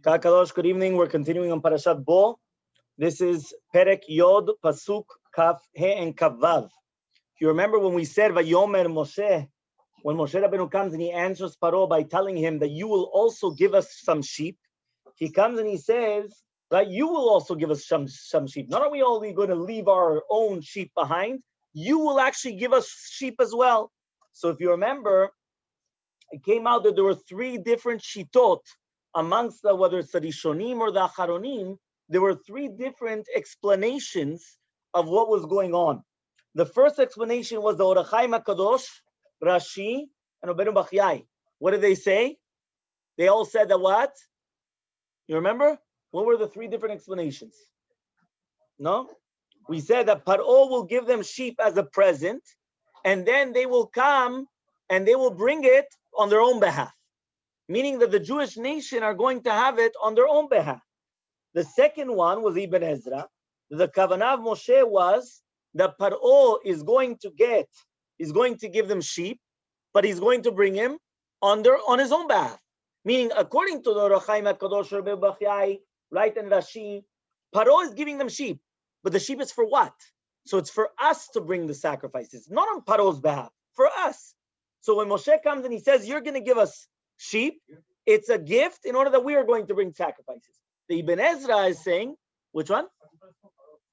Kakadosh, good evening. We're continuing on Parashat Bo. This is Perek Yod, Pasuk, Kaf, He, and Kavav. If you remember when we said Vayomer Moshe, when Moshe Rabbeinu comes and he answers Paro by telling him that you will also give us some sheep, he comes and he says that you will also give us some sheep. Not are we only going to leave our own sheep behind, you will actually give us sheep as well. So if you remember, it came out that there were three different shitot amongst the, whether it's the Rishonim or the Acharonim, there were three different explanations of what was going on. The first explanation was the Or HaChaim HaKadosh, Rashi, and Rabbeinu Bachyai. What did they say? They all said that what? You remember? What were the three different explanations? No? We said that Paro will give them sheep as a present, and then they will come and they will bring it on their own behalf. Meaning that the Jewish nation are going to have it on their own behalf. The second one was Ibn Ezra. The Kavanah of Moshe was that Paro is going to give them sheep, but he's going to bring him on his own behalf. Meaning, according to the Or HaChaim HaKadosh, Rabbi Bachyai, right, and Rashi, Paro is giving them sheep, but the sheep is for what? So it's for us to bring the sacrifices, not on Paro's behalf, for us. So when Moshe comes and he says, you're going to give us sheep, it's a gift in order that we are going to bring sacrifices. The Ibn Ezra is saying, which one?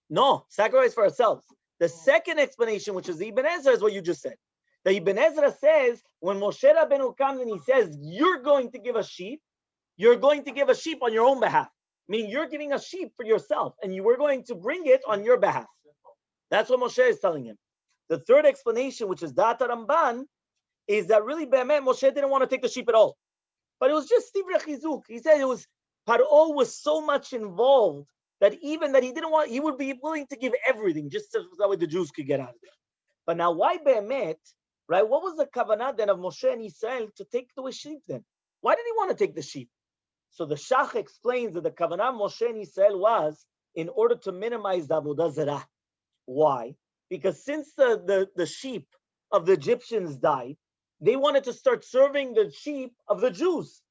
No, sacrifice for ourselves. The second explanation, which is the Ibn Ezra, is what you just said. The Ibn Ezra says, when Moshe Rabbeinu comes and he says, you're going to give us sheep, you're going to give a sheep on your own behalf. Meaning you're giving a sheep for yourself, and you were going to bring it on your behalf. That's what Moshe is telling him. The third explanation, which is Data Ramban, is that really Moshe didn't want to take the sheep at all. But it was just Sivra Chizuk. He said Paro was so much involved that even that he would be willing to give everything just so that way the Jews could get out of there. But now why Be'emet, right? What was the kavanah then of Moshe and Israel to take the sheep then? Why did he want to take the sheep? So the Shach explains that the kavanah of Moshe and Israel was in order to minimize the Avodah Zarah. Why? Because since the sheep of the Egyptians died, they wanted to start serving the sheep of the Jews.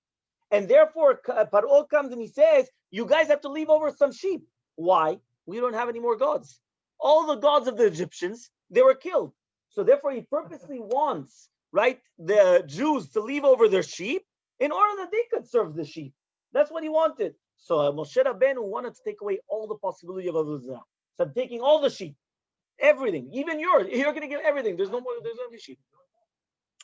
And therefore, Paro comes and he says, you guys have to leave over some sheep. Why? We don't have any more gods. All the gods of the Egyptians, they were killed. So therefore, he purposely wants, right, the Jews to leave over their sheep in order that they could serve the sheep. That's what he wanted. So Moshe Rabbeinu wanted to take away all the possibility of Avodah Zarah. So I'm taking all the sheep, everything, even yours. You're going to give everything. There's no sheep.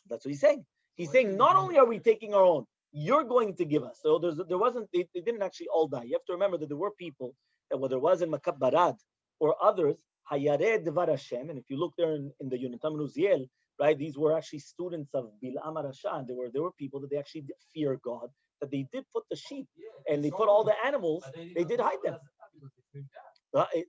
That's what he's saying. He's saying not only are we taking our own, you're going to give us. So they didn't actually all die. You have to remember that there were people that whether it was in Makab Barad or others, Hayare Devar Hashem, and if you look there in the Yonatam Uziel, right, these were actually students of Bilam Rasha. There were people that they actually did fear God, that they did put the sheep and they put all the animals, they did hide them.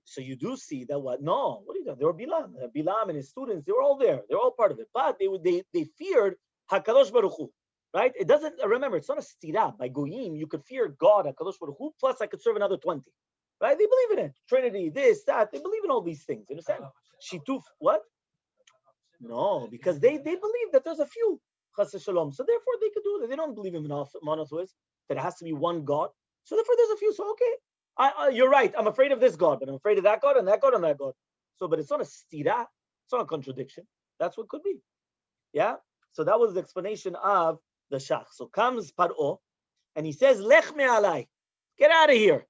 So you do see that what? No, what are you doing? There were Bilam and his students, they were all there. They were all part of it. But they feared HaKadosh Baruch Hu, right? It doesn't, remember, it's not a stira. By Goyim, you could fear God, HaKadosh Baruch Hu, plus I could serve another 20. Right? They believe in it. Trinity, this, that. They believe in all these things. You understand? Shituf, what? No, because they believe that there's a few. Chas Shalom. So therefore they could do it. They don't believe in monotheism, that it has to be one God. So therefore there's a few. So okay. You're right. I'm afraid of this God, but I'm afraid of that God and that God and that God. So, but it's not a stira. It's not a contradiction. That's what could be. Yeah? So that was the explanation of the Shach. So comes Paro, and he says, Lech me alai. Get out of here.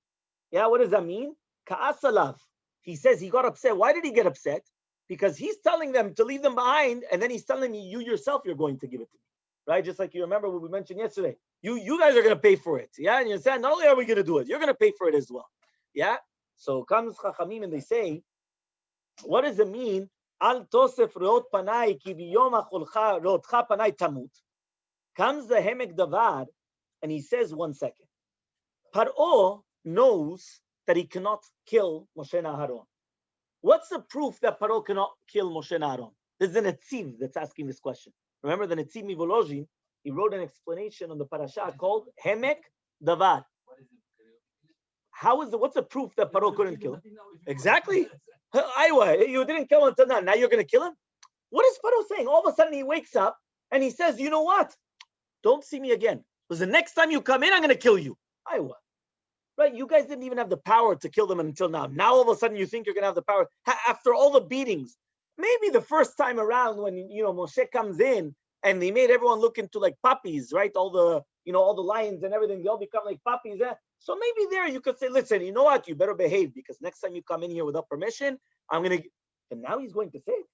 Yeah, what does that mean? Ka'asalav. He says he got upset. Why did he get upset? Because he's telling them to leave them behind, and then he's telling me, you yourself, you're going to give it to me. Right? Just like you remember what we mentioned yesterday. You guys are going to pay for it. Yeah, and you said, not only are we going to do it, you're going to pay for it as well. Yeah? So comes Chachamim and they say, what does it mean? Al tosef reot panai ki biyom acholcha reotcha panai tamut. Comes the Hemek Davar, and he says, 1 second. Paro knows that he cannot kill Moshe and Aharon. What's the proof that Paro cannot kill Moshe and Aharon? There's a Netziv that's asking this question. Remember the Netziv Mivolozhin, he wrote an explanation on the parasha called Hemek Davar. What's the proof that Paro couldn't kill him? Exactly. You didn't kill him until now. Now you're going to kill him? What is Paro saying? All of a sudden he wakes up and he says, you know what? Don't see me again. Because the next time you come in, I'm going to kill you. right? You guys didn't even have the power to kill them until now. Now all of a sudden you think you're going to have the power after all the beatings. Maybe the first time around when Moshe comes in and they made everyone look into like puppies, right? All the all the lions and everything, they all become like puppies. So maybe there you could say, listen, you know what? You better behave because next time you come in here without permission, I'm gonna. And now he's going to say it.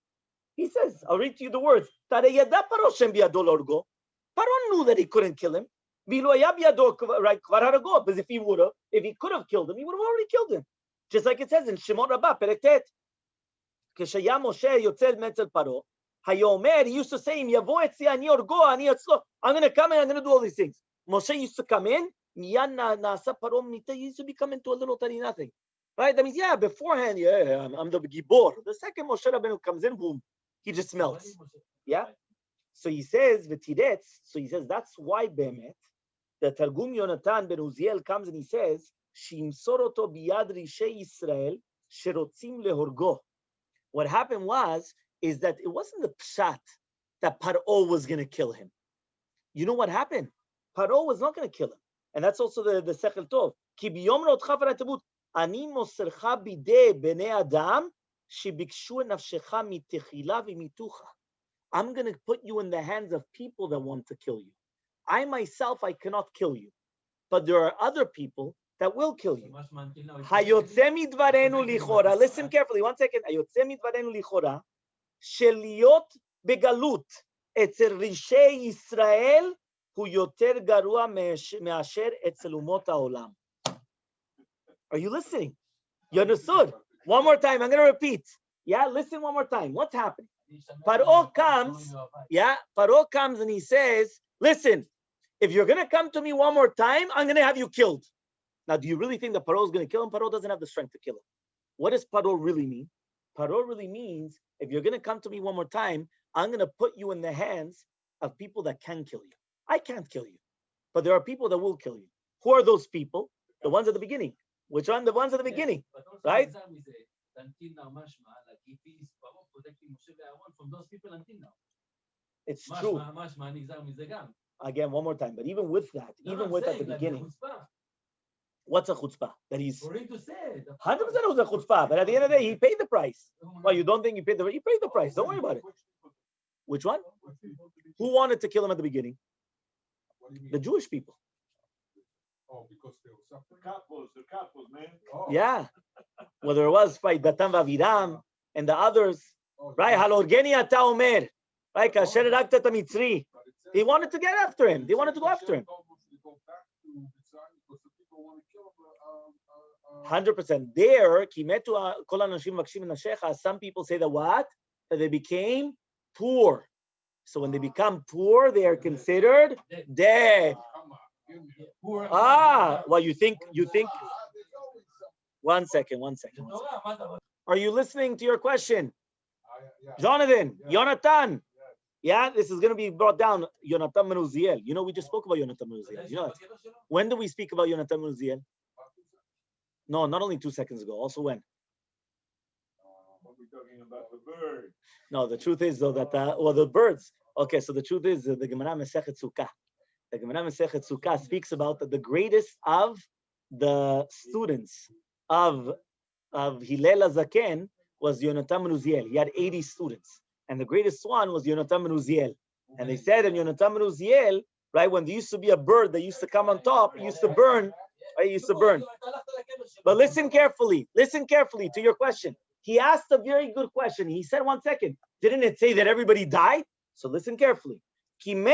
He says, I'll read to you the words. Paro knew that he couldn't kill him. Right? Because if he could have killed him, he would have already killed him. Just like it says in Shemot Rabbah, Perek Tet. כשהיה משה יוצא מאצל פרעה, היה אומר, he used to say, אם יבוא אצלי אני אורגו, אני אצלו. I'm going to come in, I'm going to do all these things. Moshe used to come in, מיד נעשה פרעה מיתה, he used to become into a little tiny nothing. Right? That means, yeah, beforehand, yeah, I'm the gibor. The second Moshe Rabbeinu comes in, boom, he just melts. Yeah? So he says, v'tiretz, so he says, that's why, Bemet, the Targum Yonatan ben Uziel comes and he says, שימסור אותו ביד רישי ישראל, שרוצים להורגו. What happened is that it wasn't the pshat that Paro was going to kill him. You know what happened? Paro was not going to kill him. And that's also the Sechel Tov. Ki biyom rotcha v'ratabut, ani mosercha bidei bnei adam, shebikshu nafshecha mitechila v'mitucha. I'm going to put you in the hands of people that want to kill you. I myself, I cannot kill you. But there are other people that will kill you. Listen carefully, 1 second. היוצא מדברנו לכאורה, שלהיות בגלות אצל רישי ישראל הוא יותר גרוע מאשר אצל אומות העולם. Are you listening? You understood? One more time, I'm going to repeat. Yeah, listen one more time. What's happening? Paro comes and he says, listen, if you're going to come to me one more time, I'm going to have you killed. Now, do you really think that Paro is going to kill him? Paro doesn't have the strength to kill him. What does Paro really mean? Paro really means, if you're going to come to me one more time, I'm going to put you in the hands of people that can kill you. I can't kill you, but there are people that will kill you. Who are those people? The ones at the beginning. Which are the ones at the beginning, right? It's true. Again, one more time. But even with that, even with at the beginning, what's a chutzpah? That he's 100% was a chutzpah, but at the end of the day, he paid the price. Well, you don't think he paid the price? He paid the price. Don't worry about it. Which one? Who wanted to kill him at the beginning? The Jewish people. Oh, because they were suffering? The couples, man. Oh. Yeah. Whether it was by Datam Vaviram and the others, right? Halorgeni ata omer, right? Kasher rakta mitzri. They wanted to get after him. They wanted to go after him. 100%. There, kimetu kol anashim vakshim nashecha. Some people say that what? That they became poor. So when they become poor, they are considered dead. Well, you think. One second. Are you listening to your question? Jonathan, Yonatan. Yeah, this is going to be brought down. Yonatan ben Uziel. You know, we just spoke about Yonatan ben Uziel. You know, when did we speak about Yonatan ben Uziel? No, not only 2 seconds ago. Also when? What are we talking about? The bird. No, the truth is though that the birds. Okay, so the truth is the Gemara Masechet Sukkah. The Gemara Masechet Sukkah speaks about the greatest of the students of Hillel HaZaken was Yonatan ben Uziel. He had 80 students, and the greatest one was Yonatan ben Uziel. And they said in Yonatan ben Uziel, right, when there used to be a bird that used to come on top, it used to burn. Right, it used to burn. But listen carefully to your question. He asked a very good question. He said, 1 second, didn't it say that everybody died? So listen carefully. This is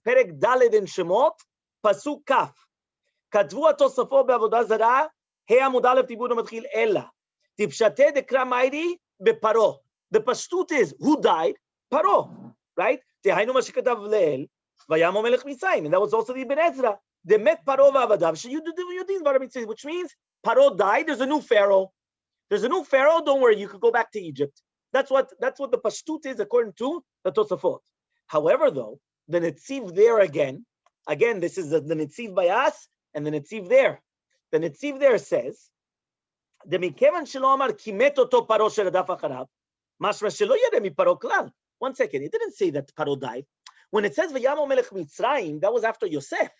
Perek Daled in Shemot, Pasuk Kaf. כתבו התוספות בעבודה זרה, עמוד א' דיבור המתחיל אלא. תפשטי דקרא מיירי בפרו. The פשטות is, who died? פרו, right? תהיינו מה שכתב לאל, וימו מלך מצרים. And that was also the Ibn Ezra. דמת פרו ועבדיו, שיודעים דבר המצרים, which means, פרו died, there's a new pharaoh. There's a new pharaoh, don't worry, you could go back to Egypt. That's what the pashtut is according to the Tosafot. However, though, the Netziv there again, this is the Netziv by us and the Netziv there. The Netziv there says, "Demikevan shelo amar kimet oto paro sheradaf acharav, mashma shelo yedeh miparo klal." 1 second, it didn't say that Paro died. When it says Vayamo melech Mitzrayim, that was after Yosef.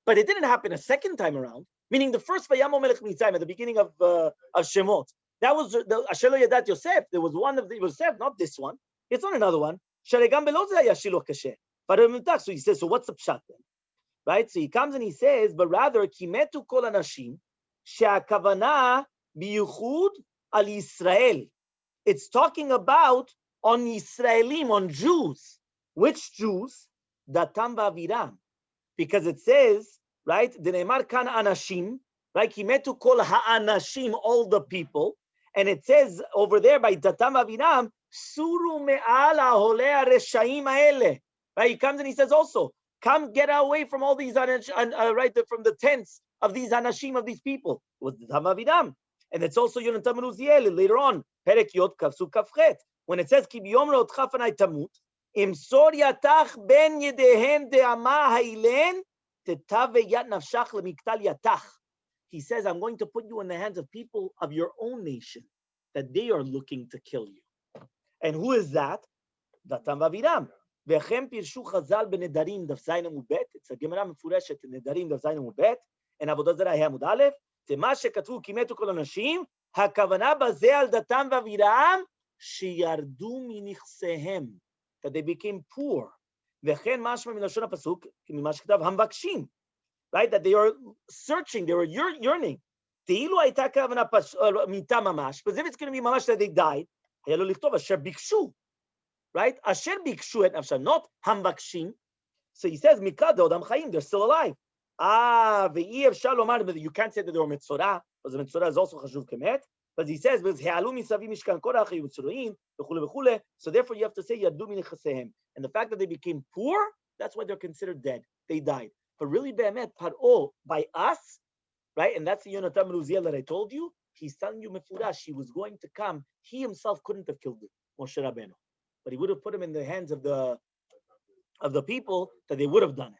But it didn't happen a second time around, meaning the first Vayamo Melech Mitzrayim at the beginning of Shemot. That was the Asher lo yadat Yosef. There was one of the Yosef, not this one. It's not another one. Sharegam below zeh haya shiluch kasher. So he says, so what's the pshat then? Right? So he comes and he says, but rather, kimetu kol anashim she'akavana biyuchud al Yisrael. It's talking about on Yisraelim, on Jews. Which Jews? Datam v'aviram. Because it says, right, Deneimar kan anashim, right, kimetu kol ha'anashim, all the people. And it says over there by Datam v'aviram, suru me'al ha'oleh ha'reshaim ha'ele. Right, he comes and he says also, come get away from all these, right, from the tents of these anashim, of these people. It was Datam v'aviram. And it's also Yonatan ben Uziel later on, Perek Yod Kafsu Kafchet, when it says, Ki biyom le'otcha fanai tamut, imsor yatach ben yedehen de'ama ha'ilen, tetave yat nafshach lemiktal yatach. He says, I'm going to put you in the hands of people of your own nation, that they are looking to kill you. And who is that? Datam v'aviram. V'chem pirshu chazal b'nedarim daf zayin amud bet. It's a gemara mefureshet in nedarim daf zayin amud bet. And avodah zarah amud aleph. מה שכתבו כמתו כל אנשים, הכוונה בזה על דתם ואבירם, שירדו מנכסיהם, that they became poor. וכן משמע מלשון הפסוק, ממה שכתב, המבקשים, right, that they are searching, they were yearning. תהילו הייתה כוונה מיתה ממש, but if it's going to be ממש that they died, היה לו לכתוב, אשר ביקשו, right, אשר ביקשו את נפשם, not המבקשים. So he says, מקרא דעודם חיים, they're still alive. You can't say that they were Metzorah, because the Metzorah is also Chashuv Kemet. But he says, so therefore you have to say, and the fact that they became poor, that's why they're considered dead. They died. But really, Be'emet, Paro, by us, right? And that's the Yonatan ben Uziel that I told you. He's telling you, Mefurash, he was going to come. He himself couldn't have killed Moshe Rabbeinu. But he would have put him in the hands of the people, that they would have done it.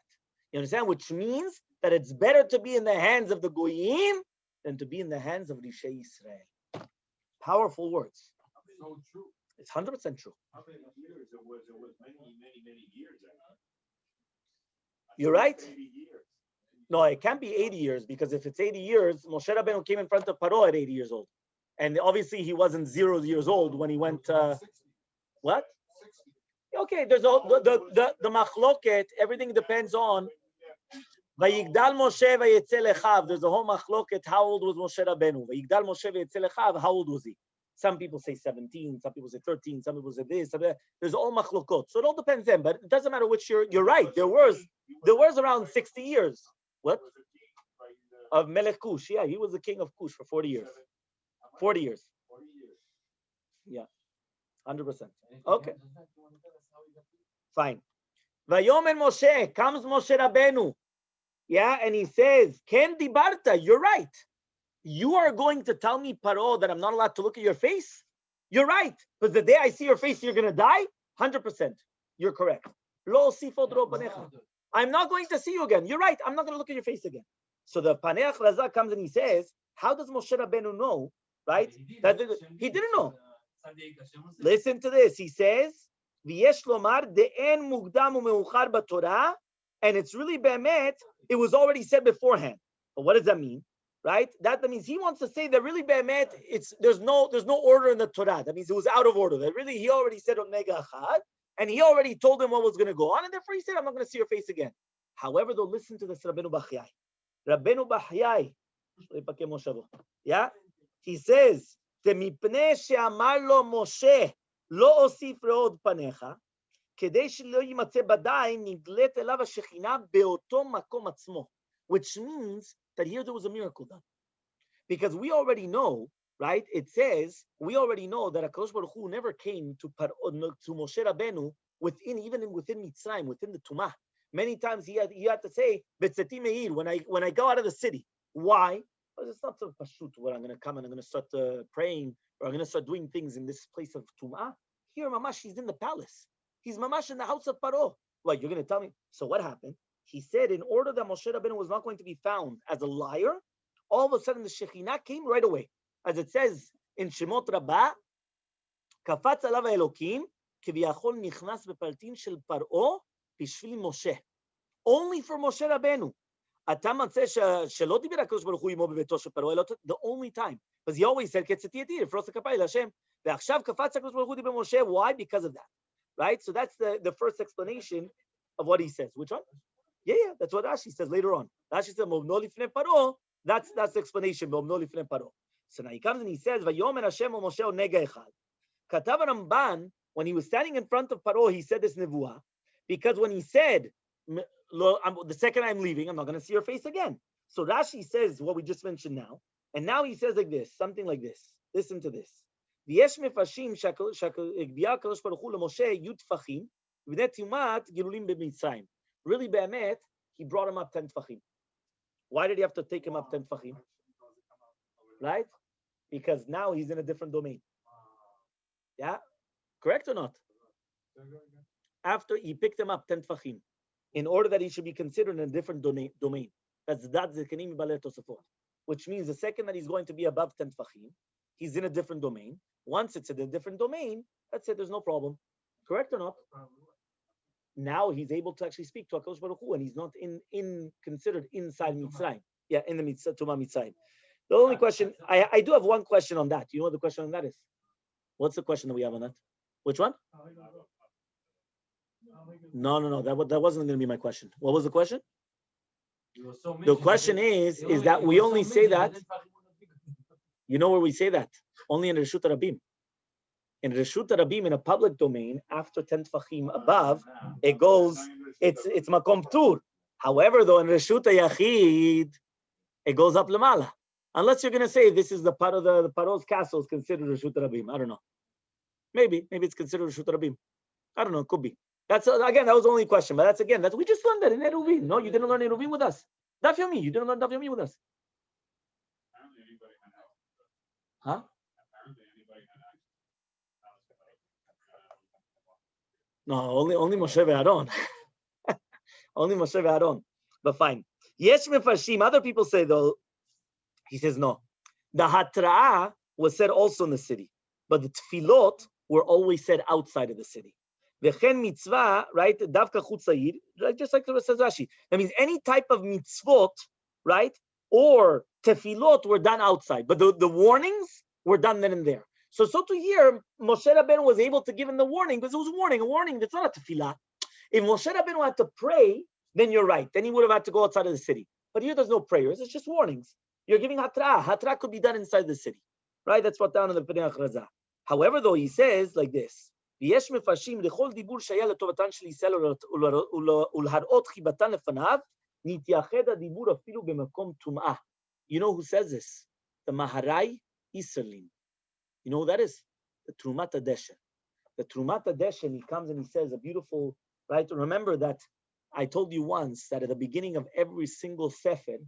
You understand? Which means that it's better to be in the hands of the Goyim than to be in the hands of Rishei Yisrael. Powerful words. So true. It's 100% true. How many years? It was many years. You're right. 80 years. No, it can't be 80 years, because if it's 80 years, Moshe Rabbeinu came in front of Paro at 80 years old. And obviously he wasn't 0 years old when he went, what? 60. Okay, there's all the machloket, everything depends on Vayigdal Moshe vayetze lechav. There's a whole machloket. How old was Moshe Rabbeinu? Vayigdal Moshe vayetze lechav. How old was he? Some people say 17. Some people say 13. Some people say this. There's all machlokot. So it all depends then. But it doesn't matter which year. You're right. There was around 60 years. What? Of Melech Kush. Yeah, he was the king of Kush for 40 years. 40 years. Yeah, 100%. Okay. Fine. Vayomer Moshe, comes Moshe Rabbeinu. Yeah, and he says, Ken dibarta, you're right. You are going to tell me, Paro, that I'm not allowed to look at your face? You're right. Because the day I see your face, you're going to die? 100%. You're correct. Lo sifot ro panecha. I'm not going to see you again. You're right. I'm not going to look at your face again. So the Paneach Raza comes and he says, how does Moshe Rabbeinu know, right? He didn't know. Listen to this. He says, V'yesh lomar de'en mugdam u'meuchar b'Torah, and it's really be'emet, it was already said beforehand. But what does that mean? Right? That means he wants to say that really be'emet, there's no order in the Torah. That means it was out of order. That really he already said Omega Achad, and he already told him what was going to go on, and therefore he said, I'm not going to see your face again. However, though, listen to this Rabbeinu Bachiyai. Rabbeinu Bachiyai, yeah? He says, Temipnei she'amar lo Moshe, lo osif re'od panecha, כדי שלא יימצא בדיים, נגלית אליו השכינה באותו מקום עצמו. Which means that here there was a miracle done. Because we already know, right? It says, we already know that HaKadosh Baruch Hu never came to Moshe Rabbeinu within Mitzrayim, within the Tumah. Many times he had to say, Betzeti Meir, when I go out of the city. Why? Because it's not so pashut where I'm going to come and I'm going to start praying, or I'm going to start doing things in this place of Tumah. Here, Mamash, he's in the palace. He's Mamash in the house of Paro. What, you're going to tell me? So what happened? He said, in order that Moshe Rabbeinu was not going to be found as a liar, all of a sudden the Shekhinah came right away. As it says in Shemot Rabbah, Kafatz alav Elokim, kiviyachol nichnas bepaltin shel Paro, bishvil Moshe. Only for Moshe Rabbeinu. אתה מצא שלא דיבר הקדוש ברוך הוא עמו בביתו של פרעה, אלא the only time. Because he always said, קצתי ידי, לפרוס הכפיים להשם. ועכשיו קפץ הקדוש ברוך הוא דיבר משה, why? Because of that. Right? So that's the first explanation of what he says. Which one? Yeah, that's what Rashi says later on. Rashi says, "Mobno lifnei paro." That's the explanation. Mobno lifnei paro. So now he comes and he says, "Vayomer Hashem o Moshe nega echad." Katav Ramban, when he was standing in front of Paro, he said this nevuah because when he said, "The second I'm leaving, I'm not going to see your face again." So Rashi says what we just mentioned now, and now he says like this, something like this. Listen to this. ויש מפרשים שהגבייה הקדוש ברוך הוא למשה י' טפחים, ובני תיומת גירולים במצרים. Really, באמת, he brought him up 10 tfachim. Why did he have to take him up 10 tfachim? Right? Because now he's in a different domain. Yeah? Correct or not? After he picked him up 10 tfachim, in order that he should be considered in a different domain. That's Zekanim Baler Tosafot. Which means the second that he's going to be above 10 tfachim, he's in a different domain. Once it's in a different domain, that's it, there's no problem. Correct or not? Now he's able to actually speak to HaKadosh Baruch Hu, and he's not considered inside Mitzrayim. Yeah, in the Tuma Mitzrayim. The only question, I do have one question on that. You know what the question on that is? What's the question that we have on that? Which one? No. That wasn't going to be my question. What was the question? The question is that we only say that. You know where we say that? Only in Reshut Rabim. In Reshut Rabim, in a public domain, after 10 tfachim above, it goes, it's Makom Tur. However, though, in Reshut Yachid, it goes up Lamala. Unless you're going to say this is the part of the Paro's castle is considered Reshut Rabim. I don't know. Maybe it's considered Reshut Rabim. I don't know. It could be. That's again, that was the only question. But we just learned that in Eruvin. No, you didn't learn Eruvin with us. Daf Yomi, you didn't learn Daf Yomi with us. Huh? No, only Moshe ve'Aaron. Only Moshe ve'Aaron. But fine. Yesh mefarshim. Other people say though. He says no. The hatra'ah was said also in the city, but the tefillot were always said outside of the city. V'chen mitzvah, right? Davka chutzayir, right? Just like the says Rashi. That means any type of mitzvot, right? Or tefillot were done outside, but the warnings were done then and there. So to here, Moshe Rabbeinu was able to give him the warning because it was a warning that's not a tefillah. If Moshe Rabbeinu had to pray, then you're right. Then he would have had to go outside of the city. But here there's no prayers. It's just warnings. You're giving hatra. Hatra could be done inside the city. Right? That's what down in the Pnei Achraza. However, though, he says like this. ויש מפרשים לכל דיבור שהיה לטובתן של ישראל ולהראות חיבתן לפניו, נתייחד הדיבור אפילו במקום טומאה. You know who says this? The Maharai Iserlin. You know who that is? The Trumat HaDeshen. The Trumat HaDeshen, he comes and he says a beautiful, right? Remember that I told you once that at the beginning of every single Sefer,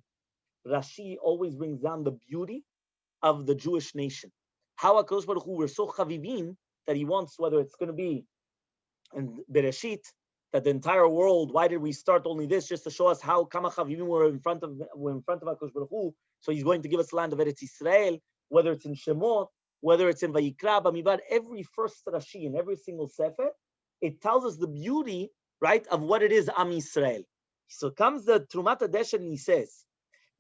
Rashi always brings down the beauty of the Jewish nation. How HaKadosh Baruch Hu were so chavivim that he wants, whether it's going to be in Bereshit, that the entire world, why did we start only this? Just to show us how Kama Chavivim were in front of HaKadosh Baruch Hu. So he's going to give us the land of Eretz Yisrael, whether it's in Shemot, whether it's in Vayikra, Bamidbar, every first Rashi in every single Sefer, it tells us the beauty, right, of what it is Am Yisrael. So comes the Trumat HaDeshen and he says,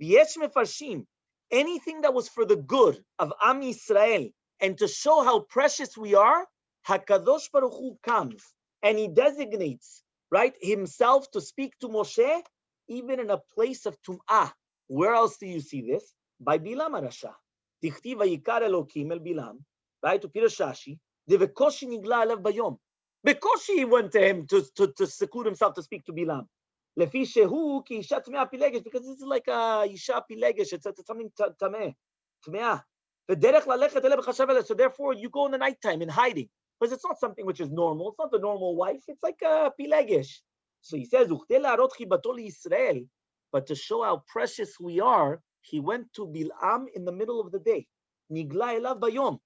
V'yesh mefarshim, anything that was for the good of Am Yisrael, and to show how precious we are, HaKadosh Baruch Hu comes and he designates, right, himself to speak to Moshe, even in a place of Tum'ah. Where else do you see this? By Bilam HaRasha. Tichti vayikar Elokim el Bilam, right, to Pirashashi, Devekoshi nigla alav bayom. Bekoshi he went to him to seclude himself to speak to Bilam. Lefi shehu ki isha tmea pilegesh, because this is like a isha pilegesh, it's something tameh, tmea. So therefore, you go in the nighttime in hiding, because it's not something which is normal. It's not the normal wife. It's like a pilegesh. So he says, but to show how precious we are, he went to Bil'am in the middle of the day. Nigla elav bayom.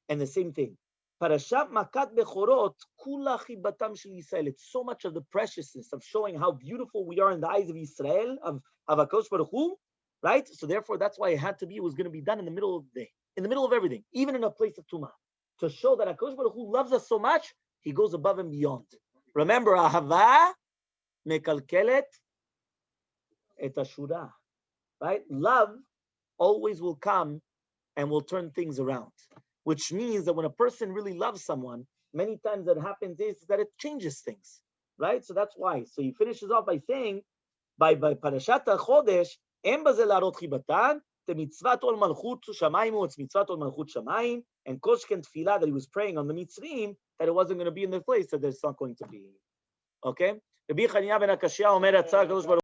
And the same thing. Parashat Makat Bechorot, kula chibatam shel Yisrael. It's so much of the preciousness of showing how beautiful we are in the eyes of Israel, of HaKadosh Baruch Hu. Right? So therefore, that's why it was going to be done in the middle of the day, in the middle of everything, even in a place of Tumah. To show that HaKadosh Baruch Hu loves us so much, he goes above and beyond. Remember, Ahava mekalkelet et hashura. Right? Love always will come and will turn things around. Which means that when a person really loves someone, many times that happens is that it changes things. Right? So that's why. So he finishes off by saying, by Parashat Chodesh, Em baze larot chibatan, the mitzvat ol malchut shamayim, it's mitzvat ol malchut shamayim, and koshken tefillah that he was praying on the mitzvim, that it wasn't going to be in the place that there's not going to be. Okay? Rabbi Chanina ben Akashya Omer Atzar Kadosh Baruch